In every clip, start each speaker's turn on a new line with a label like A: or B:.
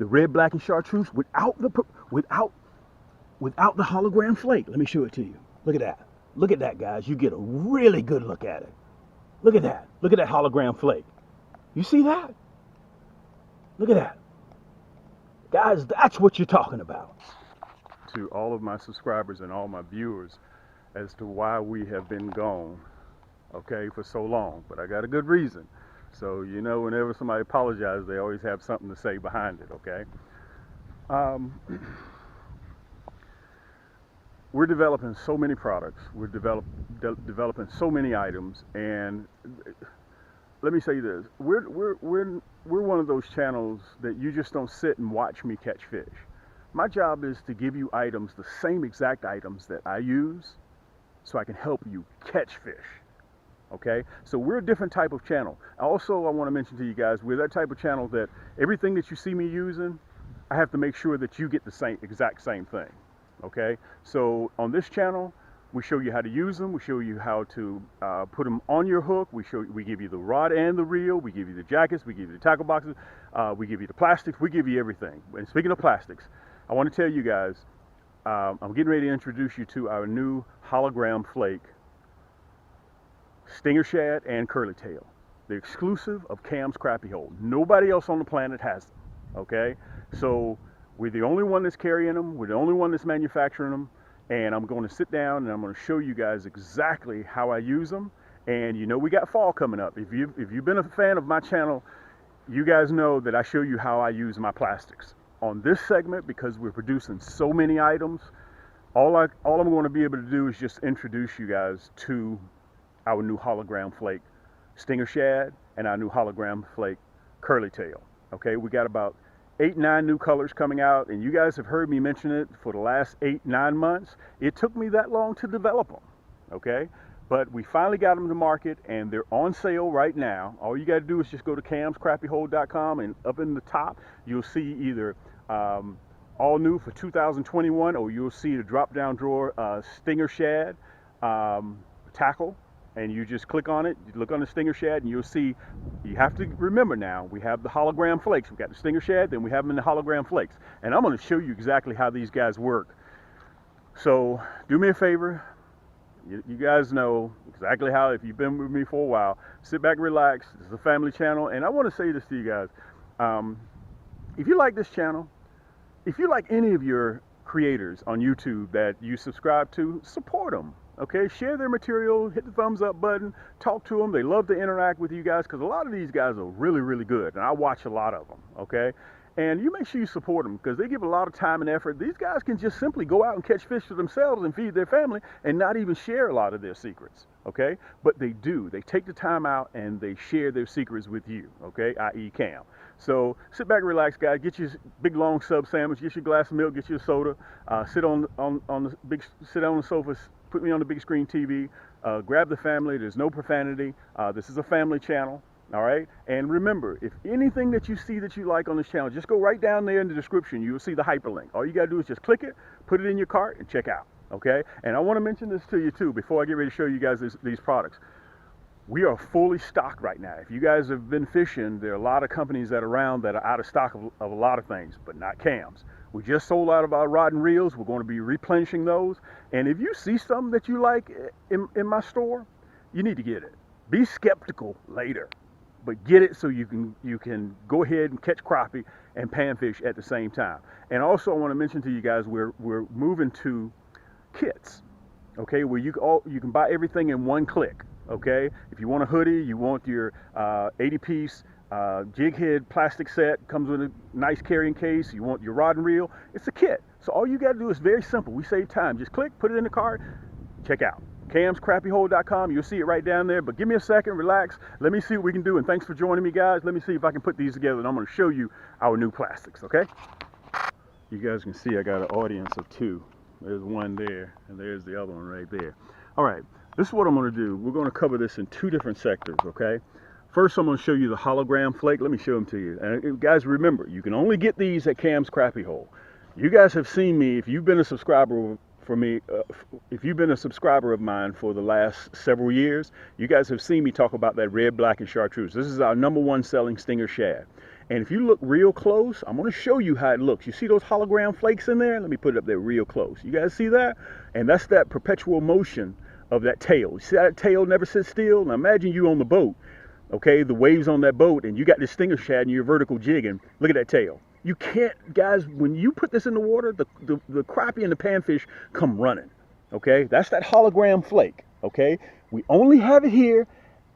A: the red, black, and chartreuse without the hologram flake. Let me show it to you. Look at that. Look at that, guys. You get a really good look at it. Look at that. Look at that hologram flake. You see that? Look at that. Guys, that's what you're talking about.
B: To all of my subscribers and all my viewers as to why we have been gone, okay, for so long. But I got a good reason. So, you know, whenever somebody apologizes, they always have something to say behind it, okay? We're developing so many products. We're developing so many items, and let me say this: we're one of those channels that you just don't sit and watch me catch fish. My job is to give you items, the same exact items that I use, so I can help you catch fish. Okay, so we're a different type of channel. Also, I want to mention to you guys, we're that type of channel that everything that you see me using, I have to make sure that you get the exact same thing. Okay, so on this channel, we show you how to use them. We show you how to put them on your hook. We give you the rod and the reel. We give you the jackets. We give you the tackle boxes. We give you the plastics. We give you everything. And speaking of plastics, I want to tell you guys, I'm getting ready to introduce you to our new hologram flake, stinger shad and curly tail. They're exclusive of Cam's Crappie Hole. Nobody else on the planet has them. Okay, so we're the only one that's carrying them. We're the only one that's manufacturing them. And I'm going to sit down and I'm going to show you guys exactly how I use them. And you know, we got fall coming up. If you've been a fan of my channel, you guys know that I show you how I use my plastics. On this segment, because we're producing so many items, all I'm going to be able to do is just introduce you guys to our new hologram flake stinger shad and our new hologram flake curly tail. Okay, we got about 8-9 new colors coming out, and you guys have heard me mention it for the last 8-9 months. It took me that long to develop them, okay? But we finally got them to market, and they're on sale right now. All you got to do is just go to camscrappiehole.com, and up in the top, you'll see either all new for 2021, or you'll see the drop-down drawer stinger shad tackle. And you just click on it, you look on the stinger shad, and you'll see, you have to remember now, we have the hologram flakes. We've got the stinger shad, then we have them in the hologram flakes. And I'm going to show you exactly how these guys work. So do me a favor, you guys know exactly how, if you've been with me for a while, sit back, relax. This is a family channel, and I want to say this to you guys. If you like this channel, if you like any of your creators on YouTube that you subscribe to, support them. Okay, share their material, hit the thumbs up button, talk to them. They love to interact with you guys because a lot of these guys are really, really good. And I watch a lot of them, okay? And you make sure you support them because they give a lot of time and effort. These guys can just simply go out and catch fish for themselves and feed their family and not even share a lot of their secrets, okay? But they do. They take the time out and they share their secrets with you, okay, i.e. Cam. So sit back, relax, guys. Get your big long sub sandwich, get your glass of milk, get your soda, sit on the sofa. Put me on the big screen TV, grab the family. There's no profanity. This is a family channel, all right? And remember, if anything that you see that you like on this channel, just go right down there in the description. You will see the hyperlink. All you got to do is just click it, put it in your cart, and check out, okay? And I want to mention this to you, too, before I get ready to show you guys these products. We are fully stocked right now. If you guys have been fishing, there are a lot of companies that are around that are out of stock of a lot of things, but not Cam's. We just sold out of our rod and reels. We're going to be replenishing those. And if you see something that you like in my store, you need to get it. Be skeptical later, but get it so you can go ahead and catch crappie and panfish at the same time. And also, I want to mention to you guys, we're moving to kits, okay, where you can buy everything in one click. Okay, if you want a hoodie, you want your 80-piece jig head plastic set, comes with a nice carrying case, you want your rod and reel, it's a kit. So all you got to do is very simple. We save time. Just click, put it in the cart, check out. camscrappiehole.com. You'll see it right down there. But give me a second, relax. Let me see what we can do. And thanks for joining me, guys. Let me see if I can put these together, and I'm going to show you our new plastics, okay? You guys can see I got an audience of two. There's one there, and there's the other one right there. All right. This is what I'm going to do. We're going to cover this in two different sectors, okay? First, I'm going to show you the hologram flake. Let me show them to you. And guys, remember, you can only get these at Cam's Crappie Hole. You guys have seen me, if you've been a subscriber for me, if you've been a subscriber of mine for the last several years, you guys have seen me talk about that red, black, and chartreuse. This is our #1 selling stinger shad. And if you look real close, I'm going to show you how it looks. You see those hologram flakes in there? Let me put it up there real close. You guys see that? And that's that perpetual motion of that tail. You see that tail never sits still? Now imagine you on the boat, okay? The waves on that boat, and you got this stinger shad and you're vertical jigging. Look at that tail. You can't, guys, when you put this in the water, the crappie and the panfish come running, okay? That's that hologram flake, okay? We only have it here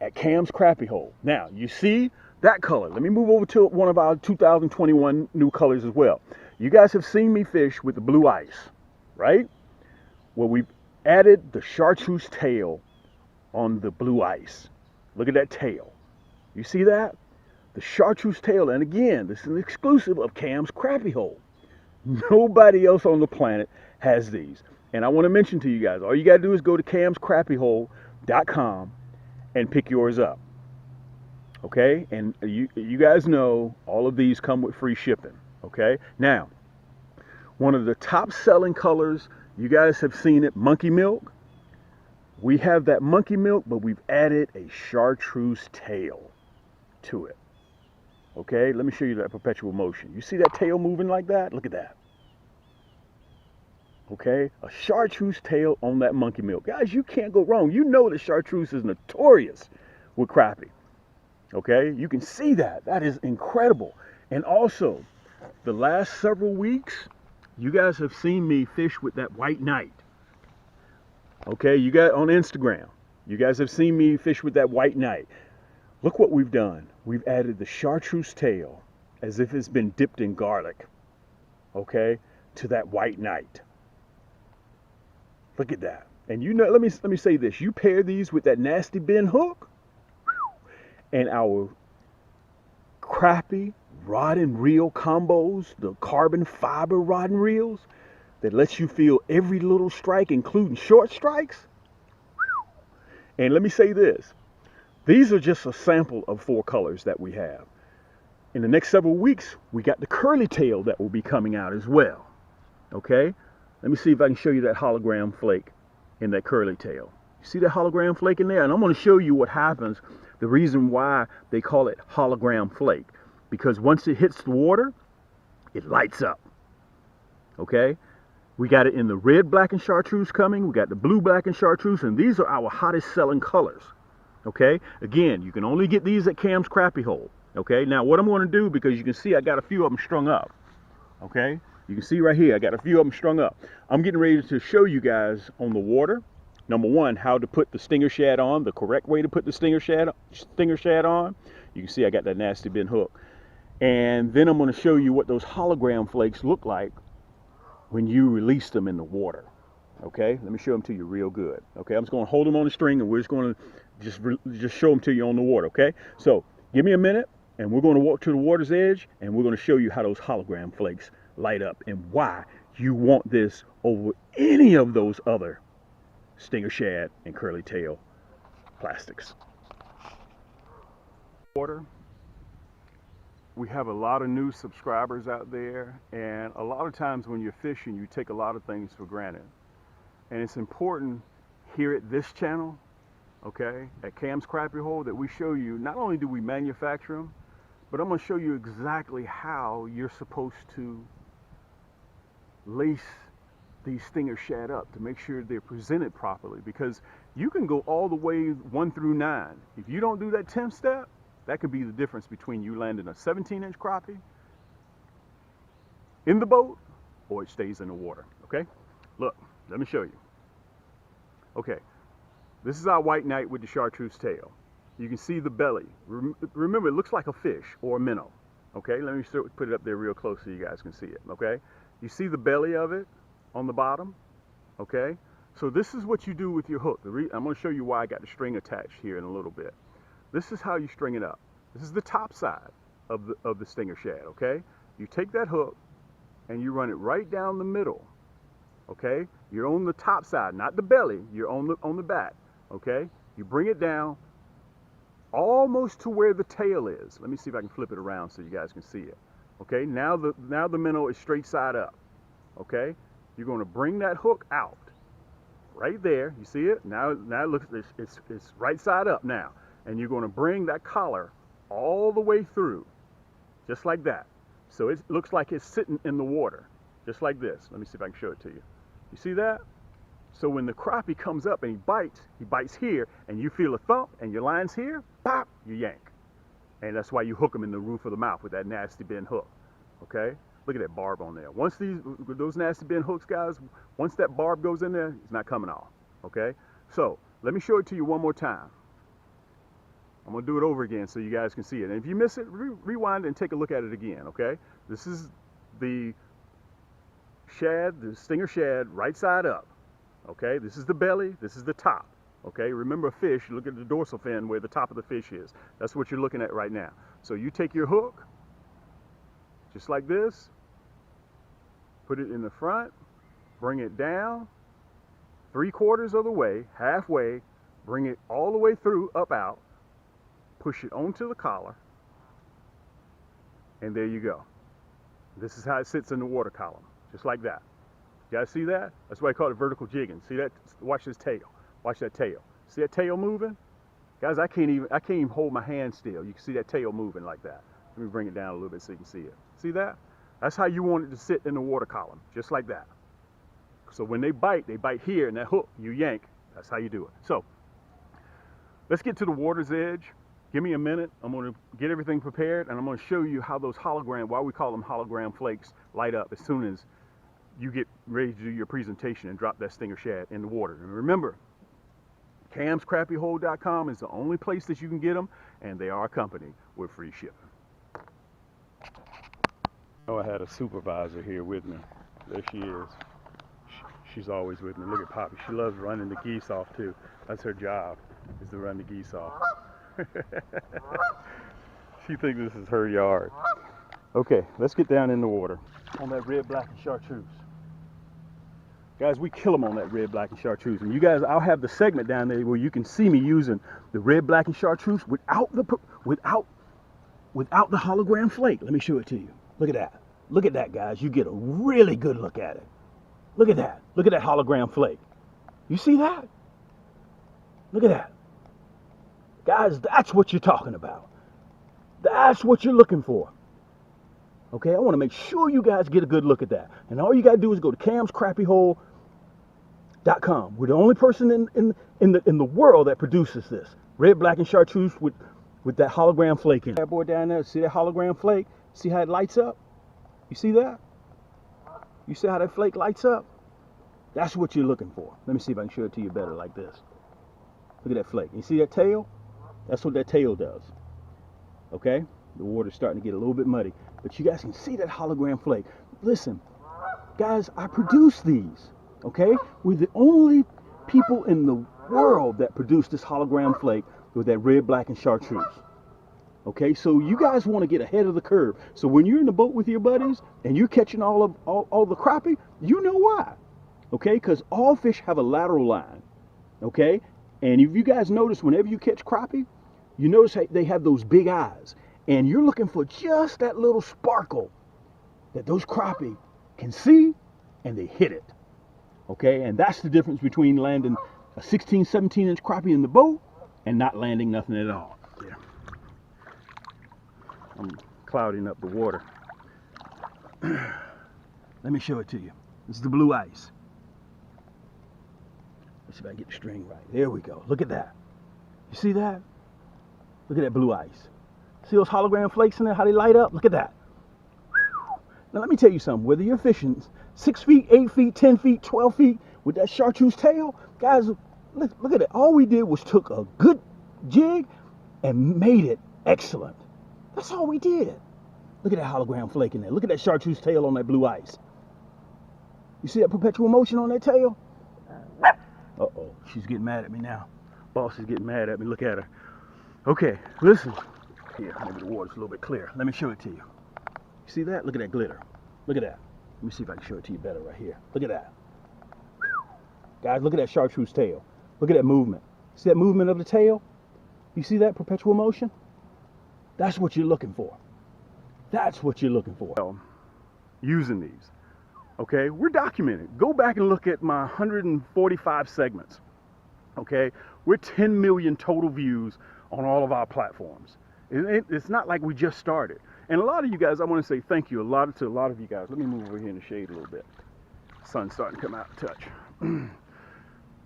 B: at Cam's Crappie Hole. Now, you see that color. Let me move over to one of our 2021 new colors as well. You guys have seen me fish with the blue ice, right? Well, we've added the chartreuse tail on the blue ice. Look at that tail. You see that? The chartreuse tail. And again, this is an exclusive of Cam's Crappie Hole. Nobody else on the planet has these. And I want to mention to you guys, all you got to do is go to camscrappiehole.com and pick yours up. Okay, and you guys know all of these come with free shipping. Okay, now one of the top selling colors, you guys have seen it, monkey milk. We have that monkey milk, but we've added a chartreuse tail to it. Okay, let me show you that perpetual motion. You see that tail moving like that? Look at that. Okay, a chartreuse tail on that monkey milk. Guys, you can't go wrong. You know that chartreuse is notorious with crappie. Okay, you can see that. That is incredible. And also, the last several weeks, you guys have seen me fish with that white knight. Okay, you got on Instagram. You guys have seen me fish with that white knight. Look what we've done. We've added the chartreuse tail as if it's been dipped in garlic. Okay, to that white knight. Look at that. And you know, let me say this. You pair these with that nasty bend hook, and our crappie rod and reel combos, the carbon fiber rod and reels that lets you feel every little strike, including short strikes. And let me say this, these are just a sample of 4 colors that we have. In the next several weeks, we got the curly tail that will be coming out as well. Okay, let me see if I can show you that hologram flake in that curly tail. You see that hologram flake in there? And I'm going to show you what happens. The reason why they call it hologram flake, because once it hits the water, it lights up. Okay, we got it in the red, black, and chartreuse coming. We got the blue, black, and chartreuse, and these are our hottest selling colors. Okay, again, you can only get these at Cam's Crappie Hole. Okay, now what I'm going to do, because you can see I got a few of them strung up. Okay, you can see right here I got a few of them strung up. I'm getting ready to show you guys on the water, number one, how to put the stinger shad on, the correct way to put the stinger shad on. You can see I got that nasty bend hook. And then I'm going to show you what those hologram flakes look like when you release them in the water. Okay, let me show them to you real good. Okay, I'm just going to hold them on the string, and we're just going to just show them to you on the water. Okay, so give me a minute, and we're going to walk to the water's edge, and we're going to show you how those hologram flakes light up and why you want this over any of those other stinger shad and curly tail plastics. Water. We have a lot of new subscribers out there, and a lot of times when you're fishing, you take a lot of things for granted. And it's important here at this channel, okay, at Cam's Crappie Hole, that we show you, not only do we manufacture them, but I'm going to show you exactly how you're supposed to lace these stinger shad up to make sure they're presented properly, because you can go all the way 1 through 9. If you don't do that 10th step, that could be the difference between you landing a 17-inch crappie in the boat or it stays in the water. Okay, look, let me show you. Okay, this is our white knight with the chartreuse tail. You can see the belly. Remember, it looks like a fish or a minnow. Okay, let me put it up there real close so you guys can see it. Okay, you see the belly of it on the bottom. Okay, so this is what you do with your hook. I'm going to show you why I got the string attached here in a little bit. This is how you string it up. This is the top side of the stinger shad. Okay, you take that hook and you run it right down the middle. Okay, you're on the top side, not the belly. You're on the back. Okay, you bring it down almost to where the tail is. Let me see if I can flip it around so you guys can see it. Okay, now the minnow is straight side up. Okay, you're going to bring that hook out right there. You see it? Now it looks, it's right side up now. And you're going to bring that collar all the way through. just like that. So it looks like it's sitting in the water, just like this. Let me see if I can show it to you. You see that? So when the crappie comes up and he bites here, and you feel a thump, and your line's here, pop, you yank. And that's why you hook them in the roof of the mouth with that nasty bend hook, okay? Look at that barb on there. Once those nasty bend hooks, guys, once that barb goes in there, it's not coming off, okay? So let me show it to you one more time. I'm gonna do it over again so you guys can see it. And if you miss it, rewind and take a look at it again, okay? This is the shad, the stinger shad, right side up, okay? This is the belly, this is the top. Okay, remember a fish, you look at the dorsal fin where the top of the fish is. That's what you're looking at right now. So you take your hook, just like this, put it in the front, bring it down, 3/4 of the way, halfway, bring it all the way through, up, out, push it onto the collar, and there you go. This is how it sits in the water column, just like that. You guys see that? That's why I call it vertical jigging. See that? Watch this tail. Watch that tail. See that tail moving? Guys, I can't even hold my hand still. You can see that tail moving like that. Let me bring it down a little bit so you can see it. See that? That's how you want it to sit in the water column, just like that. So when they bite here, and that hook, you yank. That's how you do it. So let's get to the water's edge. Give me a minute. I'm going to get everything prepared, and I'm going to show you how those why we call them hologram flakes, light up as soon as you get ready to do your presentation and drop that stinger shad in the water. And remember, camscrappyhole.com is the only place that you can get them, and they are a company with free shipping. Oh, I had a supervisor here with me. There she is. She's always with me. Look at Poppy. She loves running the geese off too. That's her job, is to run the geese off. She thinks this is her yard. Okay, let's get down in the water on that red, black, and chartreuse. Guys, we kill them on that red, black, and chartreuse. And you guys, I'll have the segment down there where you can see me using the red, black, and chartreuse without the hologram flake. Let me show it to you. Look at that. Look at that, guys. You get a really good look at it. Look at that. Look at that hologram flake. You see that? Look at that. Guys, that's what you're talking about. That's what you're looking for. Okay, I want to make sure you guys get a good look at that. And all you got to do is go to camscrappyhole.com. We're the only person in the world that produces this. Red, black, and chartreuse with that hologram flake in it. That boy down there, see that hologram flake? See how it lights up? You see that? You see how that flake lights up? That's what you're looking for. Let me see if I can show it to you better like this. Look at that flake. You see that tail? That's what that tail does. Okay? The water's starting to get a little bit muddy. But you guys can see that hologram flake. Listen, guys, I produce these. Okay? We're the only people in the world that produce this hologram flake with that red, black, and chartreuse. Okay, so you guys want to get ahead of the curve. So when you're in the boat with your buddies and you're catching all the crappie, you know why. Okay, because all fish have a lateral line. Okay, and if you guys notice, whenever you catch crappie, you notice they have those big eyes. And you're looking for just that little sparkle that those crappie can see, and they hit it. Okay, and that's the difference between landing a 16, 17-inch crappie in the boat and not landing nothing at all. Yeah. I'm clouding up the water. Let me show it to you. This is the blue ice. Let's see if I can get the string right. There we go. Look at that. You see that? Look at that blue ice. See those hologram flakes in there, how they light up? Look at that. Now let me tell you something. Whether you're fishing 6 feet, 8 feet, 10 feet, 12 feet with that chartreuse tail, guys, look at it. All we did was took a good jig and made it excellent. That's all we did. Look at that hologram flake in there. Look at that chartreuse tail on that blue ice. You see that perpetual motion on that tail? Uh-oh, she's getting mad at me now. Boss is getting mad at me. Look at her. Okay, listen. Here, maybe the water's a little bit clear. Let me show it to you. You see that? Look at that glitter. Look at that. Let me see if I can show it to you better right here. Look at that. Guys, look at that chartreuse tail. Look at that movement. See that movement of the tail? You see that perpetual motion? That's what you're looking for. That's what you're looking for. Using these. Okay, we're documented. Go back and look at my 145 segments. Okay, we're 10 million total views on all of our platforms. It's not like we just started. And a lot of you guys, I want to say thank you to a lot of you guys. Let me move over here in the shade a little bit. Sun's starting to come out of touch.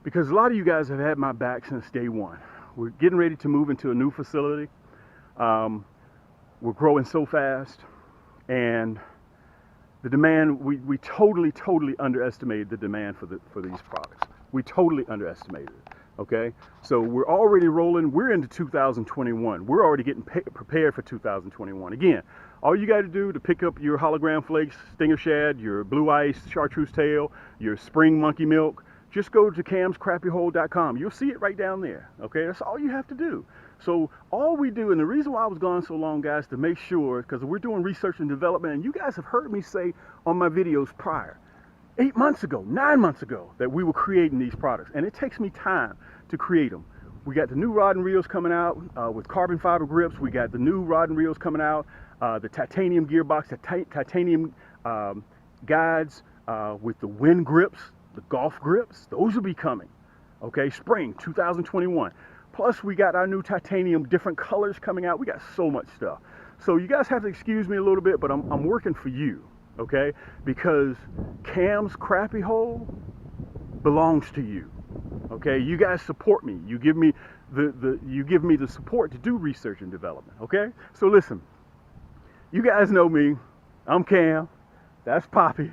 B: Because a lot of you guys have had my back since day one. We're getting ready to move into a new facility. We're growing so fast, and the demand, we totally underestimated the demand for these products. We totally underestimated it. Okay, so we're already rolling. We're into 2021. We're already getting prepared for 2021. Again, all you got to do to pick up your hologram flakes, stinger shad, your blue ice, chartreuse tail, your spring monkey milk, just go to camscrappyhole.com. You'll see it right down there. Okay, that's all you have to do. So all we do, and the reason why I was gone so long, guys, to make sure, because we're doing research and development, and you guys have heard me say on my videos prior, 8 months ago, 9 months ago, that we were creating these products. And it takes me time to create them. We got the new rod and reels coming out with carbon fiber grips. We got the new rod and reels coming out, the titanium gearbox, the titanium guides with the wind grips, the golf grips. Those will be coming, okay, spring 2021. Plus we got our new titanium, different colors coming out. We got so much stuff. So you guys have to excuse me a little bit, but I'm working for you. Okay, because Cam's Crappie Hole belongs to you. Okay, you guys support me. You give me the support to do research and development. Okay, so listen, you guys know me. I'm Cam. That's Poppy.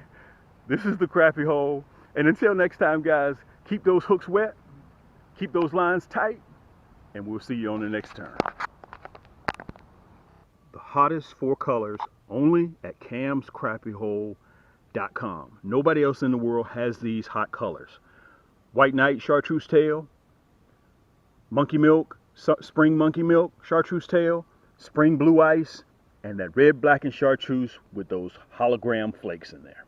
B: This is the Crappie Hole. And until next time, guys, keep those hooks wet, keep those lines tight, and we'll see you on the next turn. The hottest 4 colors only at camscrappyhole.com. Nobody else in the world has these hot colors. White Knight Chartreuse Tail, Monkey Milk, Spring Monkey Milk, Chartreuse Tail, Spring Blue Ice, and that red, black, and chartreuse with those hologram flakes in there.